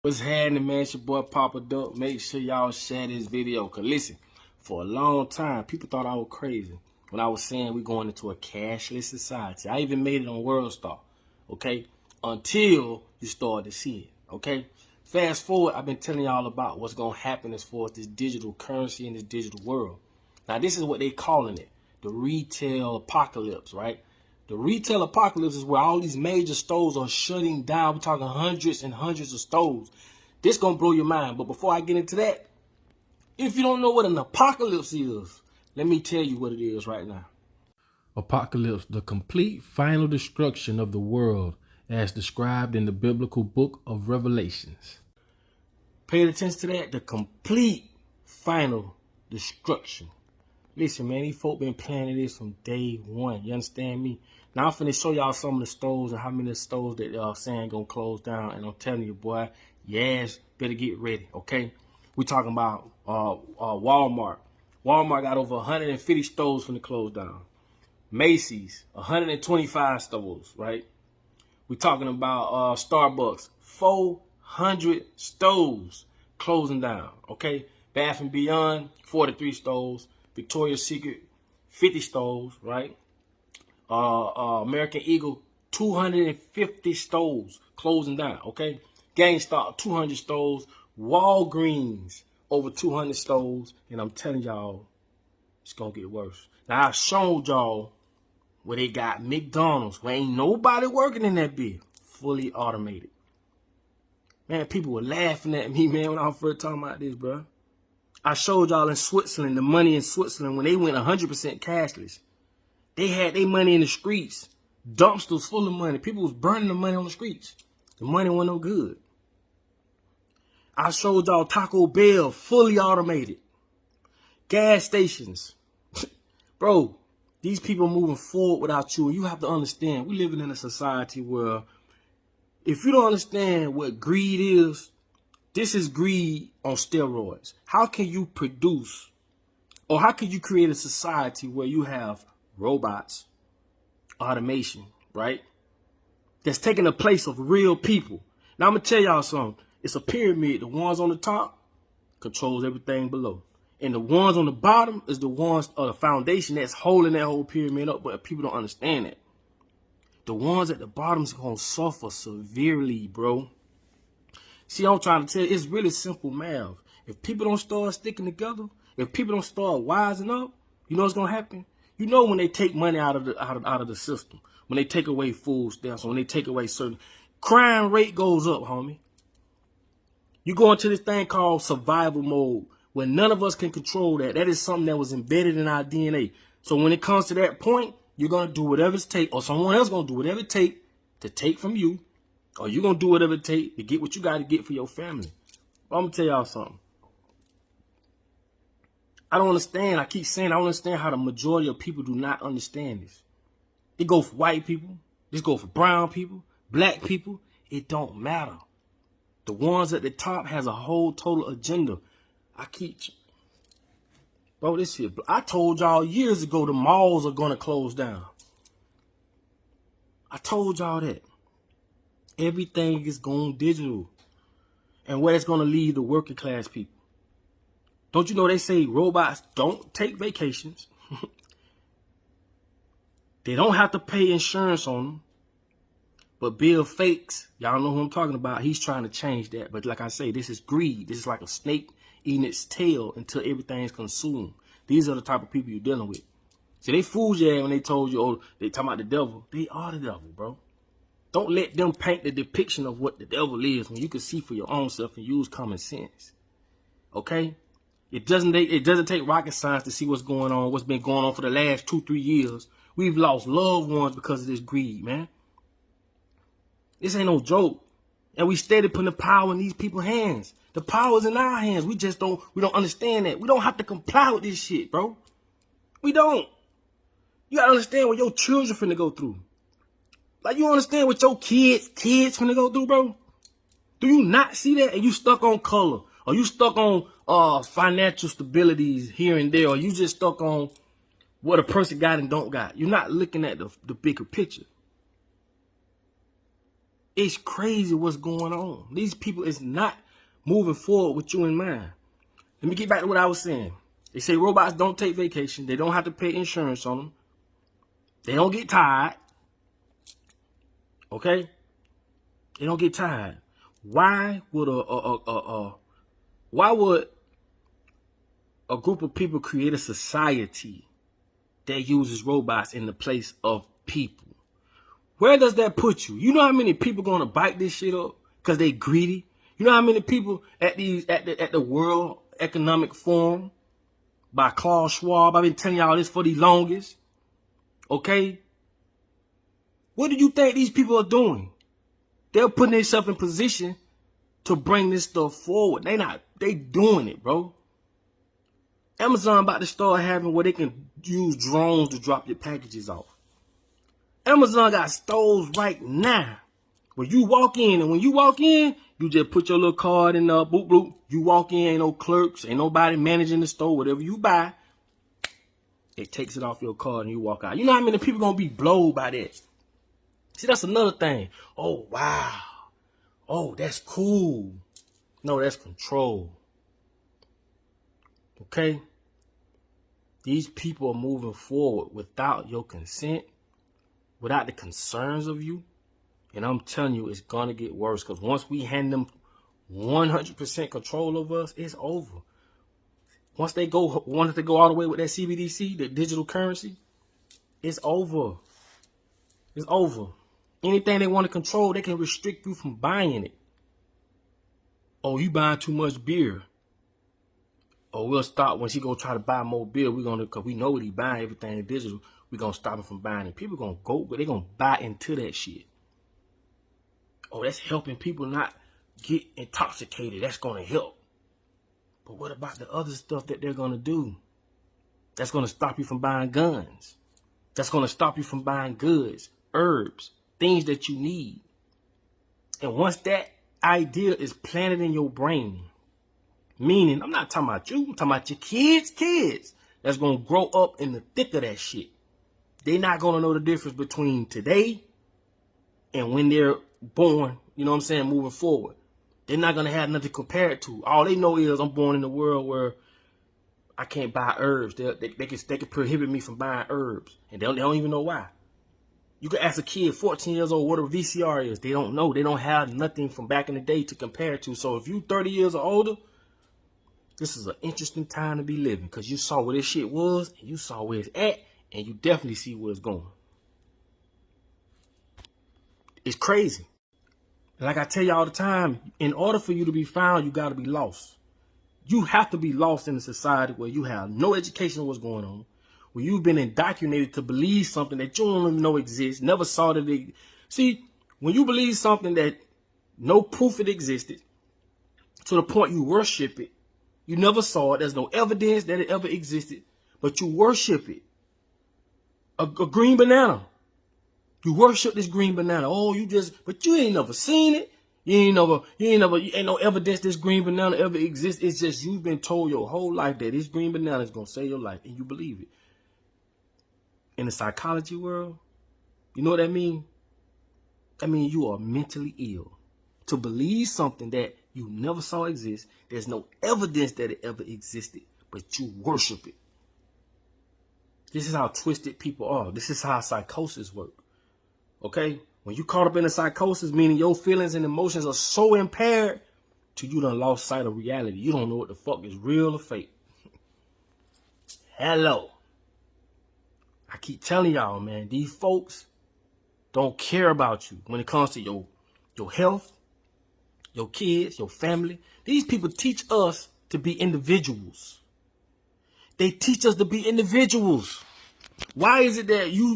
What's happening, man? It's your boy Papa Duck. Make sure y'all share this video. Cause listen, for a long time, people thought I was crazy when I was saying we're going into a cashless society. I even made it on WorldStar, okay? Until you started to see it, okay? Fast forward, I've been telling y'all about what's gonna happen as far as this digital currency in this digital world. Now, this is what they calling it, the retail apocalypse, right? The retail apocalypse is where all these major stores are shutting down. We're talking hundreds and hundreds of stores. This gonna blow your mind. But before I get into that, if you don't know what an apocalypse is, let me tell you what it is right now. Apocalypse, the complete final destruction of the world as described in the biblical book of Revelations. Pay attention to that, the complete final destruction. Listen, man, these folk been planning this from day one. You understand me? Now I'm finna show y'all some of the stores and how many of the stores that saying gonna close down. And I'm telling you, boy, yes, better get ready, okay? We talking about Walmart. Walmart got over 150 stores finna close down. Macy's, 125 stores, right? We talking about Starbucks, 400 stores closing down, okay? Bath and Beyond, 43 stores. Victoria's Secret, 50 stores, right? American Eagle, 250 stores closing down, okay? GameStop, 200 stores. Walgreens, over 200 stores. And I'm telling y'all, it's going to get worse. Now, I showed y'all where they got McDonald's, where ain't nobody working in that bit, fully automated. Man, people were laughing at me, man, when I was first talking about this, bro. I showed y'all in Switzerland, the money in Switzerland, when they went 100% cashless. They had their money in the streets. Dumpsters full of money. People was burning the money on the streets. The money wasn't no good. I showed y'all Taco Bell, fully automated. Gas stations. Bro, these people moving forward without you. And you have to understand, we're living in a society where if you don't understand what greed is, this is greed on steroids. How can you produce, or how can you create a society where you have robots, automation, right? That's taking the place of real people. Now I'm gonna tell y'all something. It's a pyramid. The ones on the top controls everything below. And the ones on the bottom is the ones, or the foundation that's holding that whole pyramid up, but people don't understand that. The ones at the bottom is gonna suffer severely, bro. See, I'm trying to tell you, it's really simple math. If people don't start sticking together, if people don't start wising up, you know what's gonna happen? You know when they take money out of the system, when they take away food stamps, when they take away certain, crime rate goes up, homie. You go into this thing called survival mode, where none of us can control that. That is something that was embedded in our DNA. So when it comes to that point, you're gonna do whatever it takes, or someone else gonna do whatever it takes to take from you. Or you going to do whatever it takes to get what you got to get for your family. But I'm going to tell y'all something. I don't understand. I keep saying I don't understand how the majority of people do not understand this. It go for white people. This go for brown people, black people. It don't matter. The ones at the top has a whole total agenda. Bro, this shit. I told y'all years ago the malls are going to close down. I told y'all that. Everything is going digital. And where it's going to leave the working class people. Don't you know they say robots don't take vacations? They don't have to pay insurance on them. But Bill Fakes, y'all know who I'm talking about. He's trying to change that. But like I say, this is greed. This is like a snake eating its tail until everything is consumed. These are the type of people you're dealing with. See, they fooled you when they told you, oh, they talking about the devil. They are the devil, bro. Don't let them paint the depiction of what the devil is when you can see for your own self and use common sense. Okay? It doesn't take rocket science to see what's going on, what's been going on for the last 2-3 years. We've lost loved ones because of this greed, man. This ain't no joke. And we steady putting the power in these people's hands. The power's in our hands. We don't understand that. We don't have to comply with this shit, bro. We don't. You gotta understand what your children finna go through. Like, you understand what your kids finna go through, bro? Do you not see that? And you stuck on color, or you stuck on financial stabilities here and there, or you just stuck on what a person got and don't got. You're not looking at the bigger picture. It's crazy what's going on. These people is not moving forward with you in mind. Let me get back to what I was saying. They say robots don't take vacation. They don't have to pay insurance on them. They don't get tired. Okay? They don't get tired. Why would a group of people create a society that uses robots in the place of people? Where does that put you? You know how many people gonna bite this shit up because they greedy? You know how many people at the World Economic Forum by Klaus Schwab? I've been telling y'all this for the longest. Okay? What do you think these people are doing? They're putting themselves in position to bring this stuff forward. They doing it, bro. Amazon about to start having where they can use drones to drop your packages off. Amazon got stores right now where you walk in, and when you walk in, you just put your little card in the boop boop. You walk in, ain't no clerks, ain't nobody managing the store. Whatever you buy, it takes it off your card and you walk out. You know how many people gonna be blown by that? See, that's another thing. Oh, wow. Oh, that's cool. No, that's control. Okay? These people are moving forward without your consent, without the concerns of you. And I'm telling you, it's going to get worse. Because once we hand them 100% control over us, it's over. Once they go all the way with that CBDC, the digital currency, it's over. It's over. Anything they want to control, they can restrict you from buying it. Oh, you buying too much beer. Oh, we'll stop when she go try to buy more beer. Because we know what he buying, everything digital. We're going to stop him from buying it. People going to go, but they're going to buy into that shit. Oh, that's helping people not get intoxicated. That's going to help. But what about the other stuff that they're going to do? That's going to stop you from buying guns. That's going to stop you from buying goods, herbs, things that you need. And once that idea is planted in your brain, meaning, I'm not talking about you, I'm talking about your kids that's going to grow up in the thick of that shit. They're not going to know the difference between today and when they're born, you know what I'm saying, moving forward. They're not going to have nothing to compare it to. All they know is I'm born in a world where I can't buy herbs. They can prohibit me from buying herbs. And they don't even know why. You can ask a kid 14 years old what a VCR is. They don't know. They don't have nothing from back in the day to compare to. So if you 30 years or older, this is an interesting time to be living. Because you saw where this shit was, and you saw where it's at, and you definitely see where it's going. It's crazy. Like I tell you all the time, in order for you to be found, you got to be lost. You have to be lost in a society where you have no education of what's going on, where you've been indoctrinated to believe something that you don't even know exists, never saw that it. See, when you believe something that no proof it existed, to the point you worship it, you never saw it, there's no evidence that it ever existed, but you worship it. A green banana. You worship this green banana. Oh, but you ain't never seen it. You ain't no evidence this green banana ever exists. It's just you've been told your whole life that this green banana is going to save your life, and you believe it. In the psychology world, you know what that means? That means you are mentally ill. To believe something that you never saw exist, there's no evidence that it ever existed, but you worship it. This is how twisted people are. This is how psychosis works. Okay? When you caught up in a psychosis, meaning your feelings and emotions are so impaired till you done lost sight of reality. You don't know what the fuck is real or fake. Hello. I keep telling y'all, man, these folks don't care about you when it comes to your health, your kids, your family. These people teach us to be individuals. They teach us to be individuals. Why is it that you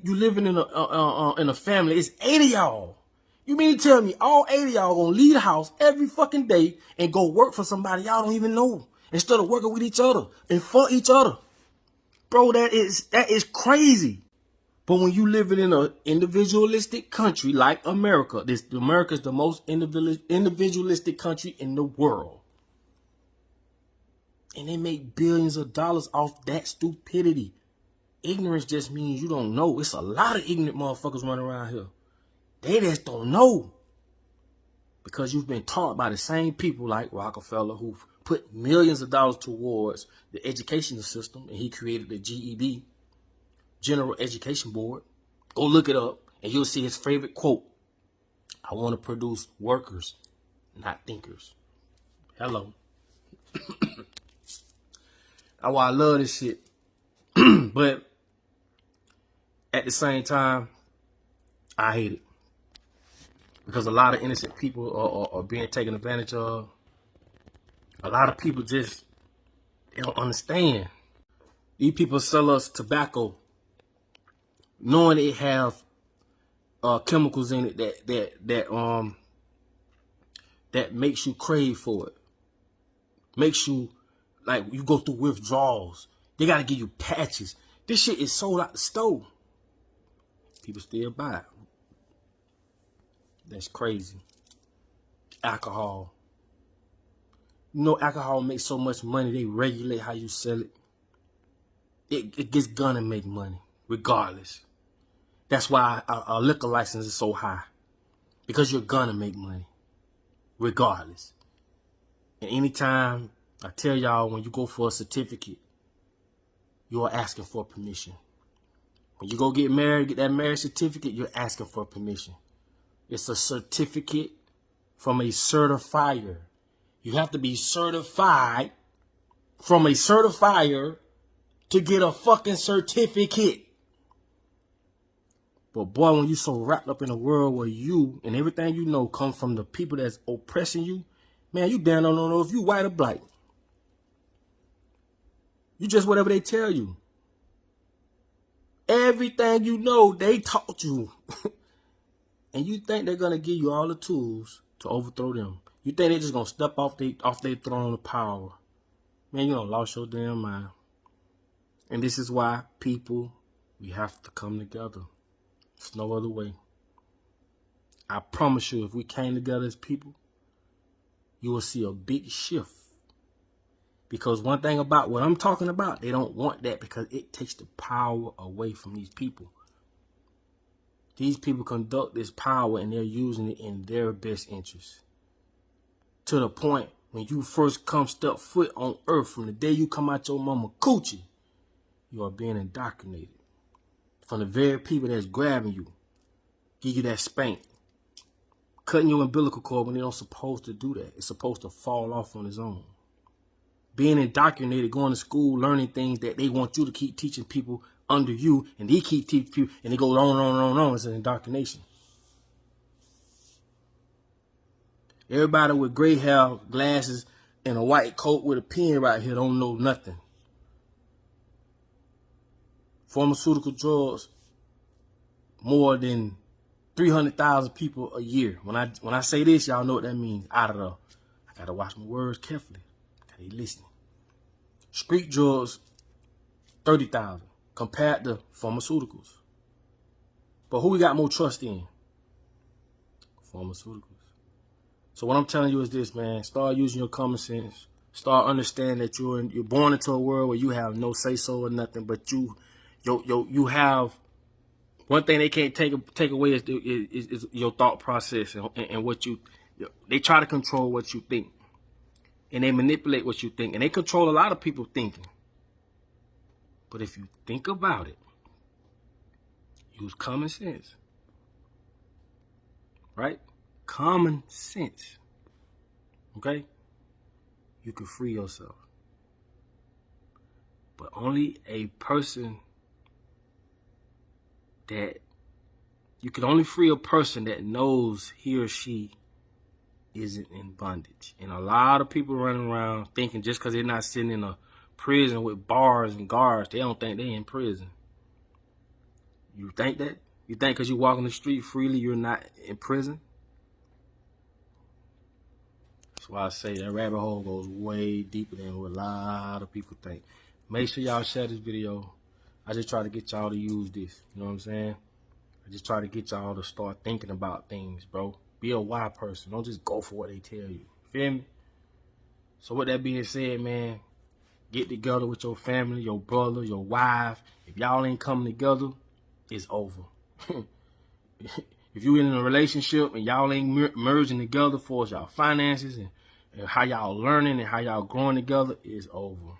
living in a family? It's 8 of y'all. You mean to tell me all 8 of y'all gonna leave the house every fucking day and go work for somebody y'all don't even know instead of working with each other and for each other? Bro, that is crazy. But when you living in an individualistic country like America, America is the most individualistic country in the world. And they make billions of dollars off that stupidity. Ignorance just means you don't know. It's a lot of ignorant motherfuckers running around here. They just don't know. because you've been taught by the same people like Rockefeller, who put millions of dollars towards the educational system, and he created the GED, General Education Board. Go look it up, and you'll see his favorite quote: "I want to produce workers, not thinkers." Hello. That's why I love this shit. But at the same time, I hate it. Because a lot of innocent people are being taken advantage of. A lot of people just, they don't understand. These people sell us tobacco knowing it have chemicals in it that makes you crave for it. Makes you, like, you go through withdrawals. They got to give you patches. This shit is sold out the store. People still buy it. That's crazy. Alcohol. You know, alcohol makes so much money, they regulate how you sell it. It gets gonna make money, regardless. That's why a liquor license is so high. Because you're gonna make money, regardless. And anytime, I tell y'all, when you go for a certificate, you are asking for permission. When you go get married, get that marriage certificate, you're asking for permission. It's a certificate from a certifier. You have to be certified from a certifier to get a fucking certificate. But boy, when you so wrapped up in a world where you and everything you know comes from the people that's oppressing you, man, you damn don't know if you white or black. You just whatever they tell you. Everything you know, they taught you. And you think they're going to give you all the tools to overthrow them. You think they're just going to step off their throne of power. Man, you done lost your damn mind. And this is why people, we have to come together. There's no other way. I promise you, if we came together as people, you will see a big shift. Because one thing about what I'm talking about, they don't want that because it takes the power away from these people. These people conduct this power and they're using it in their best interest. To the point when you first step foot on earth, from the day you come out your mama coochie, you are being indoctrinated. From the very people that's grabbing you, give you that spank, cutting your umbilical cord when they don't supposed to do that. It's supposed to fall off on its own. Being indoctrinated, going to school, learning things that they want you to keep teaching people under you, and they keep teaching people, and it goes on and on and on and on. It's an indoctrination. Everybody with gray hair, glasses, and a white coat with a pen right here don't know nothing. Pharmaceutical drugs, more than 300,000 people a year. When I say this, y'all know what that means. I gotta watch my words carefully. Gotta listen. Street drugs, 30,000 compared to pharmaceuticals. But who we got more trust in? Pharmaceuticals. So what I'm telling you is this, man. Start using your common sense. Start understanding that you're born into a world where you have no say-so or nothing, but you have one thing they can't take away is your thought process and what they try to control what you think. And they manipulate what you think. And they control a lot of people thinking. But if you think about it, use common sense. Right? Common sense. Okay? You can free yourself. But only a person that... You can only free a person that knows he or she isn't in bondage. And a lot of people running around thinking just because they're not sitting in a prison with bars and guards, they don't think they're in prison. You think that? You think because you walk on the street freely, you're not in prison? That's why I say that rabbit hole goes way deeper than what a lot of people think. Make sure y'all share this video. I just try to get y'all to use this. You know what I'm saying? I just try to get y'all to start thinking about things, bro. Be a wise person. Don't just go for what they tell you. Feel me? So with that being said, man, get together with your family, your brother, your wife. If y'all ain't coming together, it's over. If you in a relationship and y'all ain't merging together for y'all finances and how y'all learning and how y'all growing together, it's over.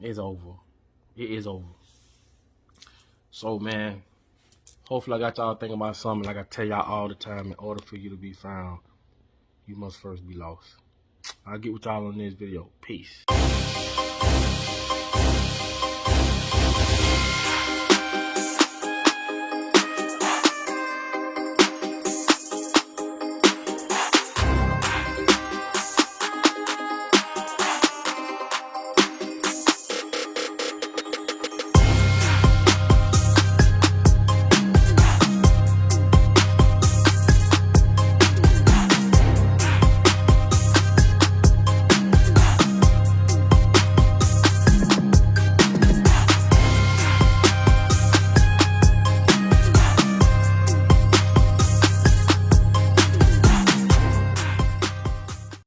It's over. It is over. So, man, hopefully I got y'all thinking about something. Like I tell y'all all the time, in order for you to be found, you must first be lost. I'll get with y'all on this video. Peace.